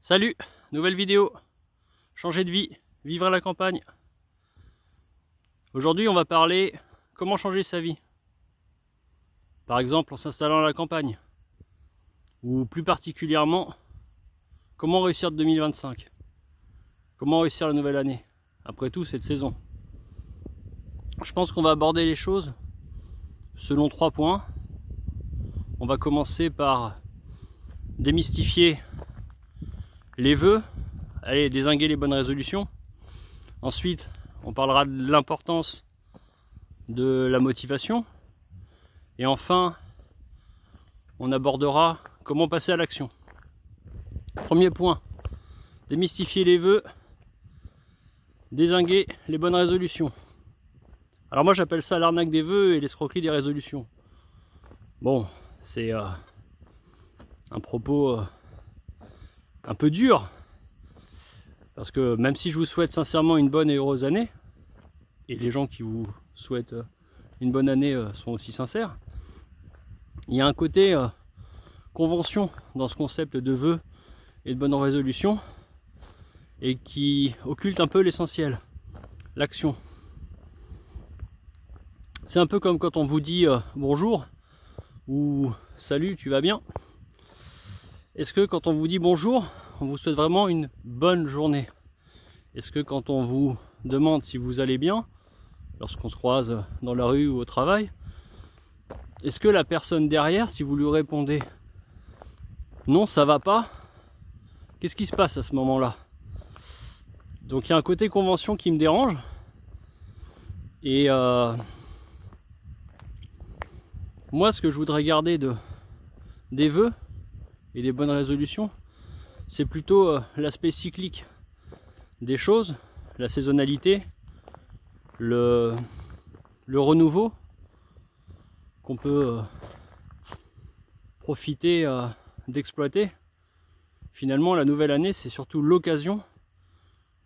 Salut, nouvelle vidéo, changer de vie, vivre à la campagne. Aujourd'hui on va parler comment changer sa vie. Par exemple en s'installant à la campagne. Ou plus particulièrement, comment réussir 2025. Comment réussir la nouvelle année. Après tout, cette saison. Je pense qu'on va aborder les choses selon 3 points. On va commencer par démystifier les vœux, allez, dézinguer les bonnes résolutions. Ensuite, on parlera de l'importance de la motivation. Et enfin, on abordera comment passer à l'action. Premier point, démystifier les vœux, dézinguer les bonnes résolutions. Alors moi j'appelle ça l'arnaque des vœux et l'escroquerie des résolutions. Bon, c'est un propos un peu dur, parce que même si je vous souhaite sincèrement une bonne et heureuse année, et les gens qui vous souhaitent une bonne année sont aussi sincères, il y a un côté convention dans ce concept de vœux et de bonnes résolutions, et qui occulte un peu l'essentiel, l'action. C'est un peu comme quand on vous dit bonjour ou salut, tu vas bien? Est-ce que quand on vous dit bonjour, on vous souhaite vraiment une bonne journée? Est-ce que quand on vous demande si vous allez bien, lorsqu'on se croise dans la rue ou au travail, est-ce que la personne derrière, si vous lui répondez non, ça va pas, qu'est-ce qui se passe à ce moment-là? Donc il y a un côté convention qui me dérange, et moi ce que je voudrais garder des vœux et des bonnes résolutions, c'est plutôt l'aspect cyclique des choses, la saisonnalité, le renouveau qu'on peut profiter d'exploiter. Finalement, la nouvelle année, c'est surtout l'occasion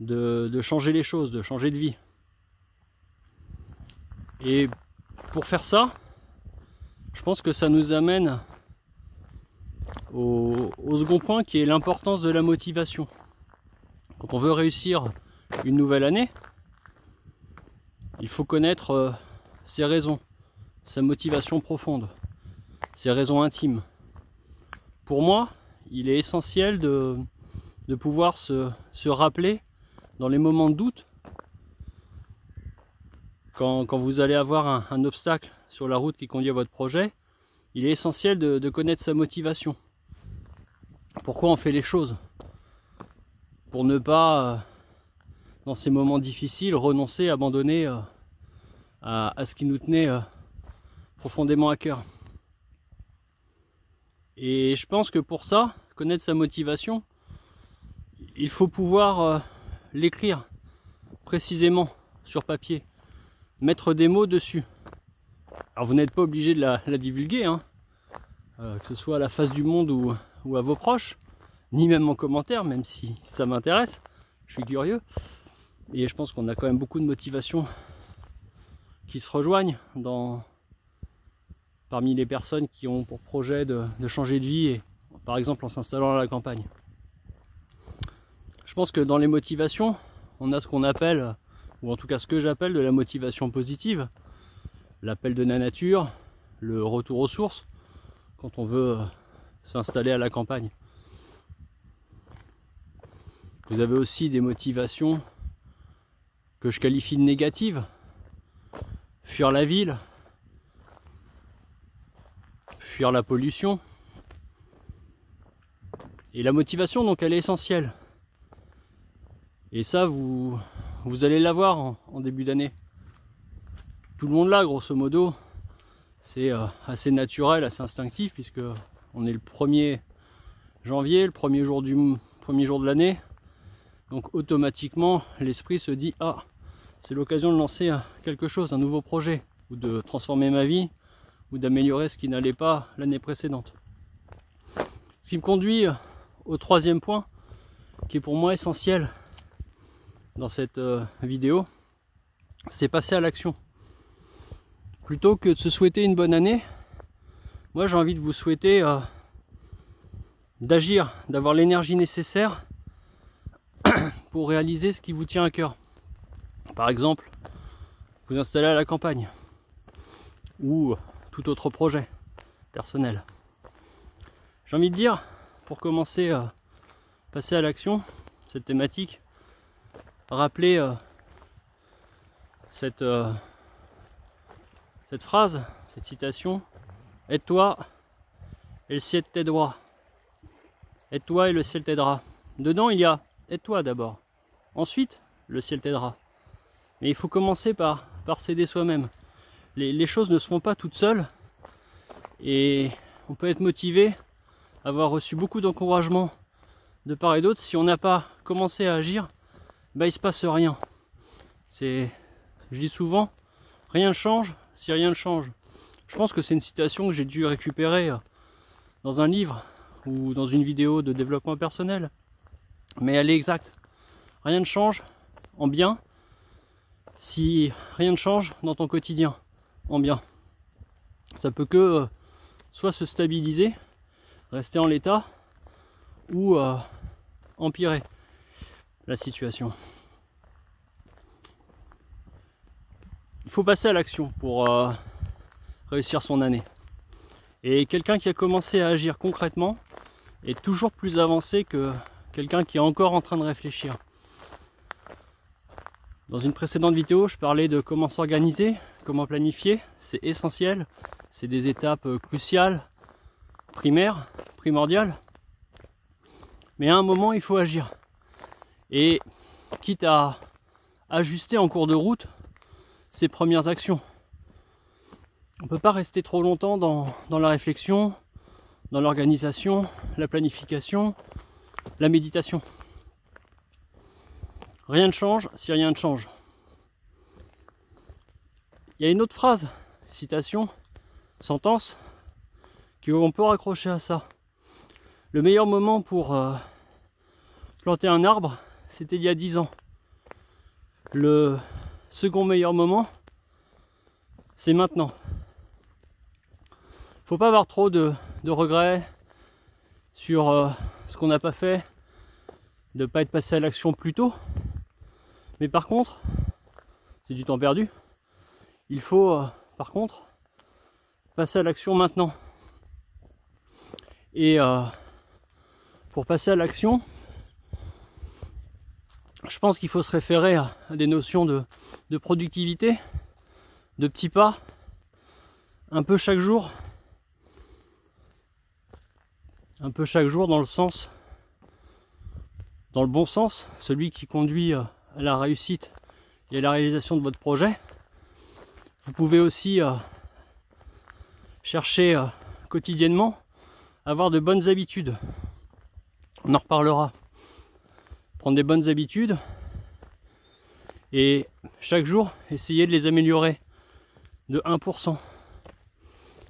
de changer les choses, de changer de vie. Et pour faire ça, je pense que ça nous amène au second point, qui est l'importance de la motivation. Quand on veut réussir une nouvelle année, il faut connaître ses raisons, sa motivation profonde, ses raisons intimes. Pour moi, il est essentiel de pouvoir se rappeler dans les moments de doute, quand vous allez avoir un obstacle sur la route qui conduit à votre projet, il est essentiel de connaître sa motivation. Pourquoi on fait les choses? Pour ne pas, dans ces moments difficiles, renoncer, abandonner à ce qui nous tenait profondément à cœur. Et je pense que pour ça, connaître sa motivation, il faut pouvoir l'écrire précisément sur papier, mettre des mots dessus. Alors vous n'êtes pas obligé de la divulguer, hein, que ce soit à la face du monde ou à vos proches, ni même en commentaire, même si ça m'intéresse, je suis curieux. Et je pense qu'on a quand même beaucoup de motivations qui se rejoignent parmi les personnes qui ont pour projet de changer de vie, et par exemple en s'installant à la campagne. Je pense que dans les motivations, on a ce qu'on appelle, ou en tout cas ce que j'appelle de la motivation positive, l'appel de la nature, le retour aux sources, quand on veut s'installer à la campagne. Vous avez aussi des motivations que je qualifie de négatives, fuir la ville, fuir la pollution. Et la motivation, donc, elle est essentielle. Et ça, vous allez l'avoir en début d'année. Tout le monde l'a, grosso modo. C'est assez naturel, assez instinctif, puisque on est le 1er janvier, le premier jour de l'année. Donc automatiquement, l'esprit se dit: ah, c'est l'occasion de lancer quelque chose, un nouveau projet, ou de transformer ma vie, ou d'améliorer ce qui n'allait pas l'année précédente. Ce qui me conduit au 3e point, qui est pour moi essentiel dans cette vidéo, c'est passer à l'action. Plutôt que de se souhaiter une bonne année, moi j'ai envie de vous souhaiter d'agir, d'avoir l'énergie nécessaire pour réaliser ce qui vous tient à cœur. Par exemple, vous installer à la campagne ou tout autre projet personnel. J'ai envie de dire, pour commencer à passer à l'action, cette thématique, rappeler cette phrase, cette citation: aide-toi et le ciel t'aidera. Aide-toi et le ciel t'aidera. Dedans, il y a aide-toi d'abord. Ensuite, le ciel t'aidera. Mais il faut commencer par s'aider soi-même. Les choses ne se font pas toutes seules. Et on peut être motivé, avoir reçu beaucoup d'encouragement de part et d'autre. Si on n'a pas commencé à agir, bah, il ne se passe rien. Je dis souvent, rien ne change si rien ne change. Je pense que c'est une citation que j'ai dû récupérer dans un livre ou dans une vidéo de développement personnel. Mais elle est exacte. Rien ne change en bien si rien ne change dans ton quotidien en bien. Ça peut que soit se stabiliser, rester en l'état, ou empirer la situation. Il faut passer à l'action pour réussir son année. Et quelqu'un qui a commencé à agir concrètement est toujours plus avancé que quelqu'un qui est encore en train de réfléchir. Dans une précédente vidéo, je parlais de comment s'organiser, comment planifier. C'est essentiel, c'est des étapes cruciales, primaires, primordiales. Mais à un moment, il faut agir. Et quitte à ajuster en cours de route ses premières actions. On ne peut pas rester trop longtemps dans la réflexion, dans l'organisation, la planification, la méditation. Rien ne change si rien ne change. Il y a une autre phrase, citation, sentence, qu'on peut raccrocher à ça. Le meilleur moment pour planter un arbre, c'était il y a 10 ans. Le second meilleur moment, c'est maintenant. Faut pas avoir trop de regrets sur ce qu'on n'a pas fait, de ne pas être passé à l'action plus tôt. Mais par contre, c'est du temps perdu. Il faut par contre passer à l'action maintenant. Et pour passer à l'action, je pense qu'il faut se référer à des notions de productivité, de petits pas, un peu chaque jour. Un peu chaque jour dans le bon sens, celui qui conduit à la réussite et à la réalisation de votre projet. Vous pouvez aussi chercher quotidiennement à avoir de bonnes habitudes. On en reparlera. Prendre des bonnes habitudes et chaque jour essayer de les améliorer de 1%.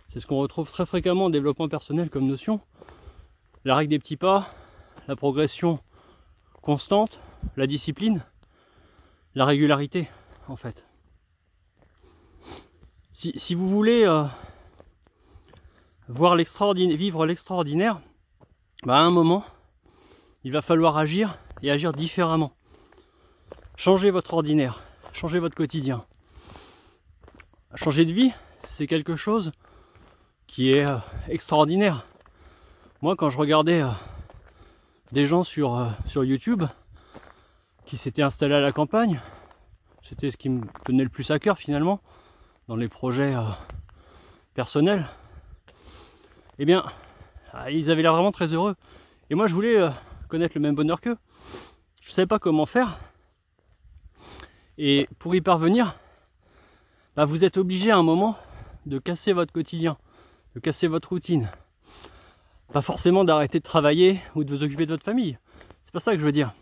C'est ce qu'on retrouve très fréquemment en développement personnel comme notion. La règle des petits pas, la progression constante, la discipline, la régularité en fait. Si vous voulez vivre l'extraordinaire, bah à un moment, il va falloir agir et agir différemment. Changez votre ordinaire, changez votre quotidien. Changer de vie, c'est quelque chose qui est extraordinaire. Moi, quand je regardais des gens sur YouTube qui s'étaient installés à la campagne, c'était ce qui me tenait le plus à cœur finalement dans les projets personnels. Eh bien, ils avaient l'air vraiment très heureux. Et moi, je voulais connaître le même bonheur qu'eux. Je ne savais pas comment faire. Et pour y parvenir, bah, vous êtes obligé à un moment de casser votre quotidien, de casser votre routine. Pas forcément d'arrêter de travailler ou de vous occuper de votre famille. C'est pas ça que je veux dire.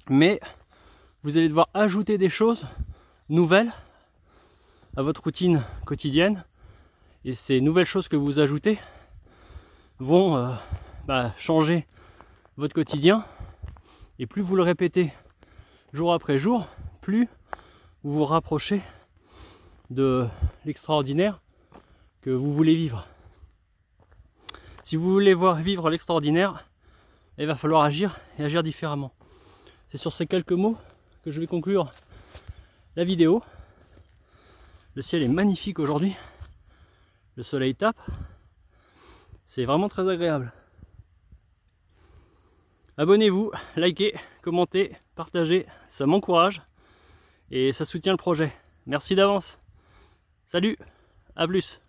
Mais vous allez devoir ajouter des choses nouvelles à votre routine quotidienne. Et ces nouvelles choses que vous ajoutez vont changer votre quotidien. Et plus vous le répétez jour après jour, plus vous vous rapprochez de l'extraordinaire que vous voulez vivre. Si vous voulez vivre l'extraordinaire, il va falloir agir et agir différemment. C'est sur ces quelques mots que je vais conclure la vidéo. Le ciel est magnifique aujourd'hui. Le soleil tape. C'est vraiment très agréable. Abonnez-vous, likez, commentez, partagez. Ça m'encourage et ça soutient le projet. Merci d'avance. Salut, à plus.